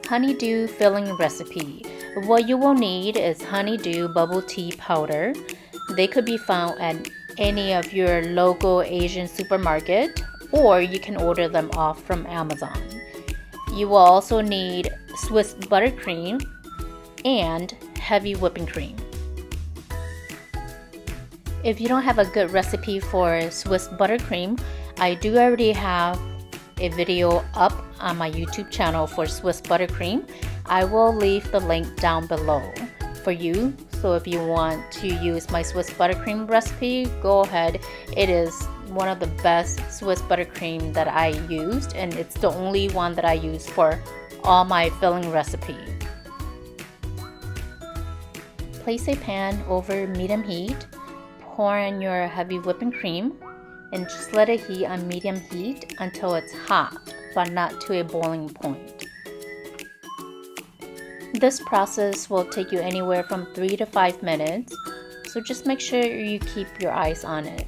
honeydew filling recipe. What you will need is honeydew bubble tea powder. They could be found at any of your local Asian supermarket, or you can order them off from Amazon. You will also need Swiss Buttercream and heavy whipping cream. If you don't have a good recipe for Swiss Buttercream, I do already have a video up on my YouTube channel for Swiss Buttercream. I will leave the link down below for you. So if you want to use my Swiss Buttercream recipe, go ahead. It is one of the best Swiss Buttercream that I used, and it's the only one that I use for all my filling recipe. Place a pan over medium heat, pour in your heavy whipping cream, and just let it heat on medium heat until it's hot, but not to a boiling point. This process will take you anywhere from 3 to 5 minutes, so just make sure you keep your eyes on it.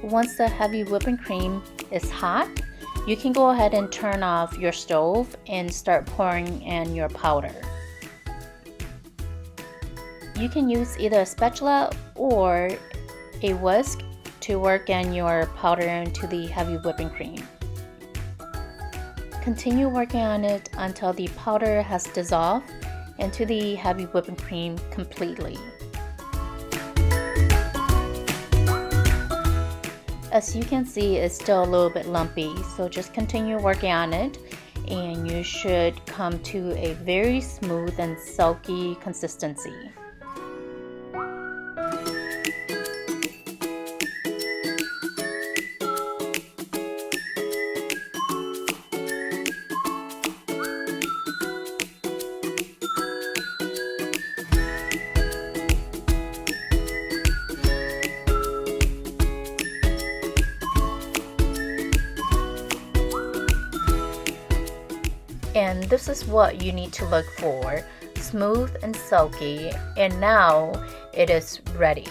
Once the heavy whipping cream is hot, you can go ahead and turn off your stove and start pouring in your powder. You can use either a spatula or a whisk to work in your powder into the heavy whipping cream. Continue working on it until the powder has dissolved into the heavy whipping cream completely. As you can see, it's still a little bit lumpy, so just continue working on it and you should come to a very smooth and silky consistency. And this is what you need to look for: smooth and silky, and now it is ready.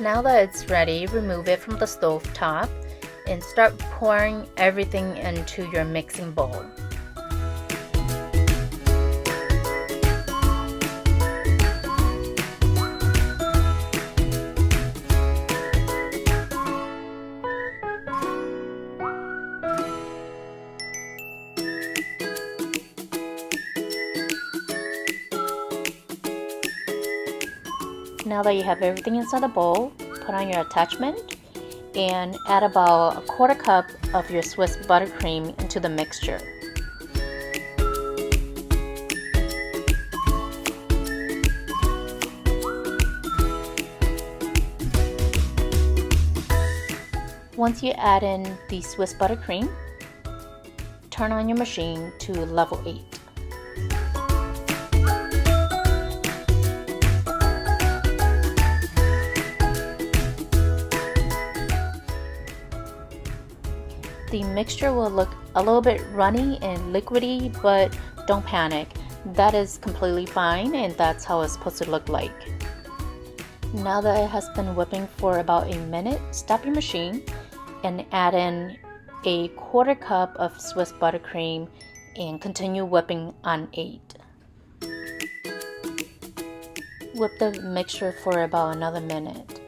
Now that it's ready, remove it from the stove top and start pouring everything into your mixing bowl. Now that you have everything inside the bowl, put on your attachment and add about a quarter cup of your Swiss buttercream into the mixture. Once you add in the Swiss buttercream, turn on your machine to level 8. The mixture will look a little bit runny and liquidy, but don't panic. That is completely fine, and that's how it's supposed to look like. Now that it has been whipping for about a minute, stop your machine and add in a quarter cup of Swiss buttercream and continue whipping on 8. Whip the mixture for about another minute.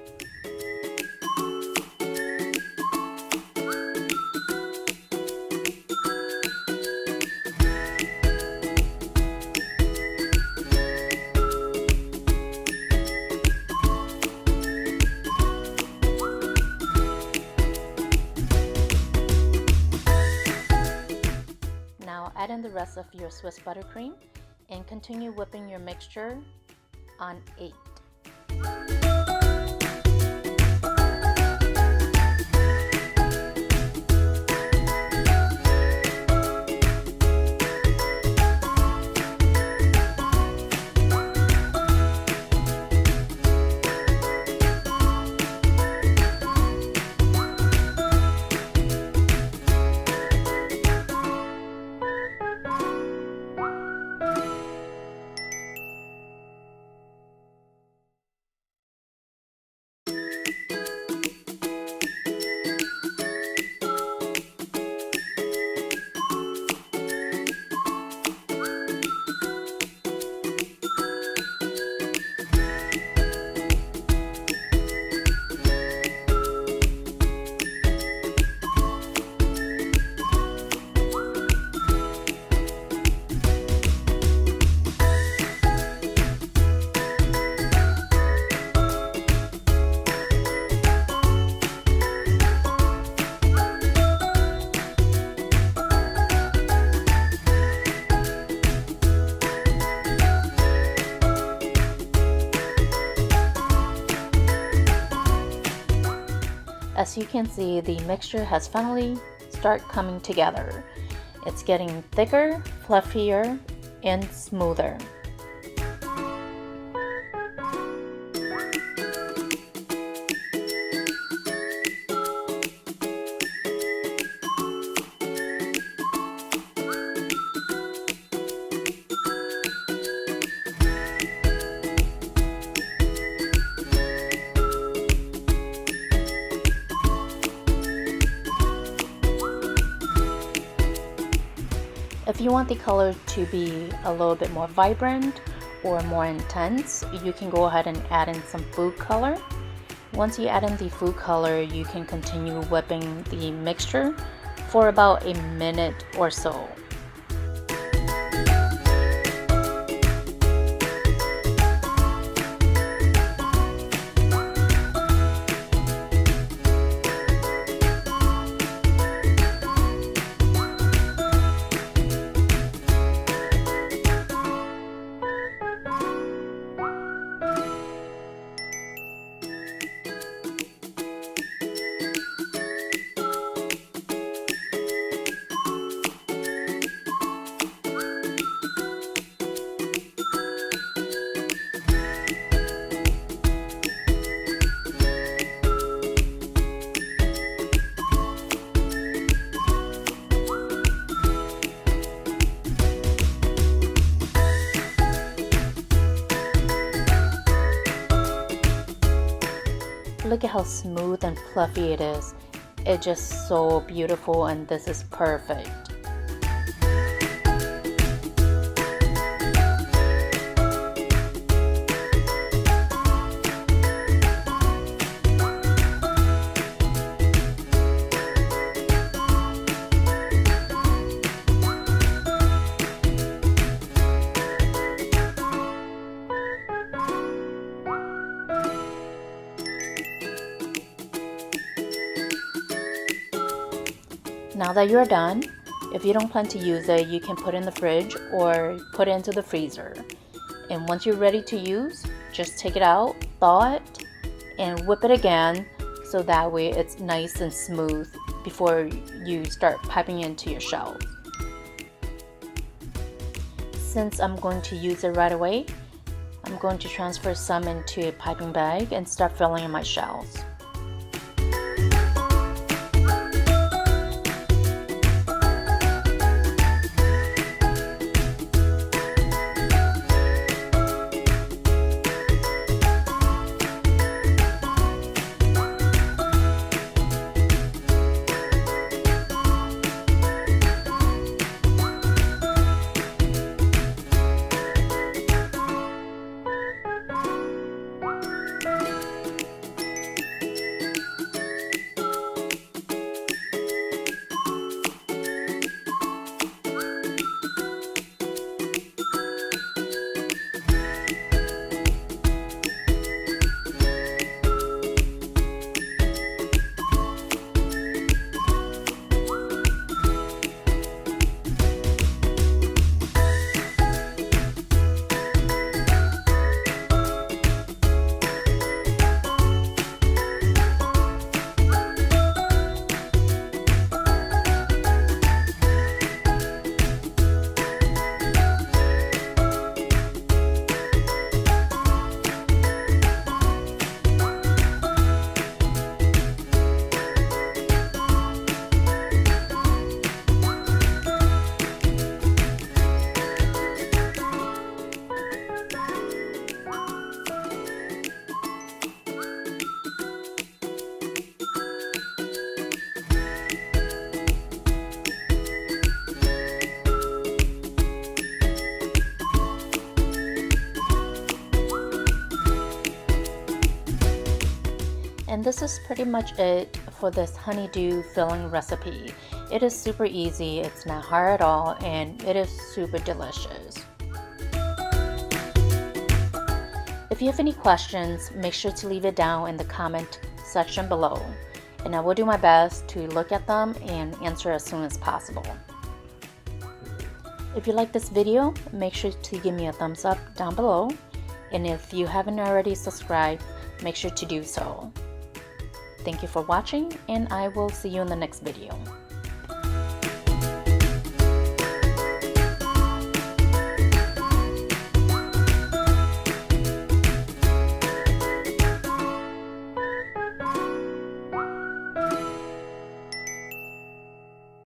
Add in the rest of your Swiss buttercream and continue whipping your mixture on 8. as you can see, the mixture has finally started coming together. It's getting thicker, fluffier, and smoother. If you want the color to be a little bit more vibrant or more intense, you can go ahead and add in some food color. Once you add in the food color, you can continue whipping the mixture for about a minute or so. Look at how smooth and fluffy it is. It's just so beautiful, and this is perfect. Now that you're done, if you don't plan to use it, you can put it in the fridge or put it into the freezer. And once you're ready to use, just take it out, thaw it, and whip it again so that way it's nice and smooth before you start piping into your shells. Since I'm going to use it right away, I'm going to transfer some into a piping bag and start filling in my shells. And this is pretty much it for this honeydew filling recipe. It is super easy, it's not hard at all, and it is super delicious. If you have any questions, make sure to leave it down in the comment section below, and I will do my best to look at them and answer as soon as possible. If you like this video, make sure to give me a thumbs up down below, and if you haven't already subscribed, make sure to do so. Thank you for watching, and I will see you in the next video.